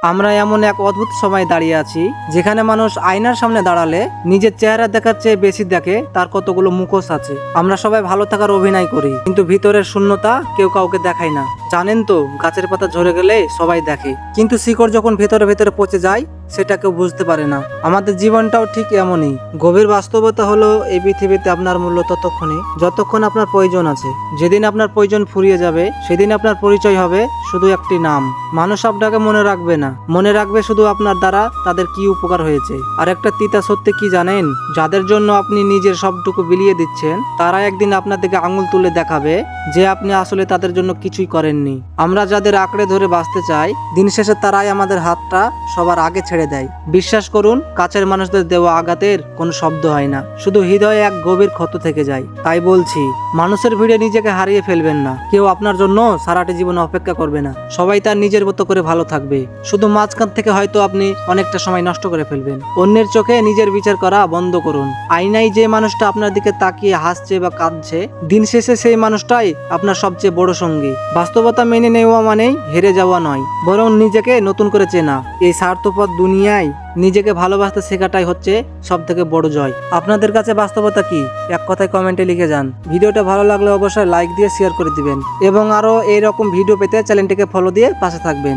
আমরা এমন এক অদ্ভুত সময় দাঁড়িয়ে আছি যেখানে মানুষ আয়নার সামনে দাঁড়ালে নিজের চেহারা দেখার চেয়ে বেশি দেখে তার কতগুলো মুখোশ আছে। আমরা সবাই ভালো থাকার অভিনয় করি, কিন্তু ভিতরের শূন্যতা কেউ কাউকে দেখায় না। জানেন তো, গাছের পাতা ঝরে গেলে সবাই দেখে, কিন্তু শিকড় যখন ভেতরে ভেতরে পচে যায় সেটা কেউ বুঝতে পারে না। আমাদের জীবনটাও ঠিক এমনই। গভীর বাস্তবতা হলো এই পৃথিবীতে আপনার মূল্য ততক্ষণই যতক্ষণ আপনার প্রয়োজন আছে। যেদিন আপনার প্রয়োজন ফুরিয়ে যাবে সেদিন আপনার পরিচয় হবে শুধু একটি নাম। মানুষ আপনাকে মনে রাখবে না, মনে রাখবে শুধু আপনার দ্বারা তাদের কি উপকার হয়েছে। আর একটা তিতা সত্যি কি জানেন, যাদের জন্য আপনি নিজের সবটুকু বিলিয়ে দিচ্ছেন তারা একদিন আপনার দিকে আঙুল তুলে দেখাবে যে আপনি আসলে তাদের জন্য কিছুই করেননি। আমরা যাদের আঁকড়ে ধরে বাঁচতে চাই, দিন শেষে তারাই আমাদের হাতটা সবার আগে ছেড়ে দেয়। বিশ্বাস করুন, কাছের মানুষদের দেওয়া আঘাতের কোনো শব্দ হয় না, শুধু হৃদয়ে এক গভীর ক্ষত থেকে যায়। তাই বলছি, মানুষের ভিড়ে নিজেকে হারিয়ে ফেলবেন না। কেউ আপনার জন্য সারাটি জীবন অপেক্ষা করবে না। সবাই তার নিজের মতো করে ভালো থাকবে। শুধু মাঝখান থেকে হয়তো আপনি অনেকটা সময় নষ্ট করে ফেলবেন। অন্যের চোখে নিজের বিচার করা বন্ধ করুন। আয়নায় যে মানুষটা আপনার দিকে তাকিয়ে হাসছে বা কাঁদছে, দিন শেষে সেই মানুষটাই আপনার সবচেয়ে বড় সঙ্গী। বাস্তবতা মেনে নেওয়া মানেই হেরে যাওয়া নয়, বরং নিজেকে নতুন করে চেনা। এই স্বার্থপর দুনিয়ায় নিজেকে ভালোবাসতে শেখাটাই হচ্ছে সব থেকে বড় জয়। আপনাদের কাছে বাস্তবতা কি, এক কথায় কমেন্টে লিখে যান। ভিডিওটা ভালো লাগলে অবশ্যই লাইক দিয়ে শেয়ার করে দিবেন, এবং আরো এইরকম ভিডিও পেতে চ্যানেলটিকে ফলো দিয়ে পাশে থাকবেন।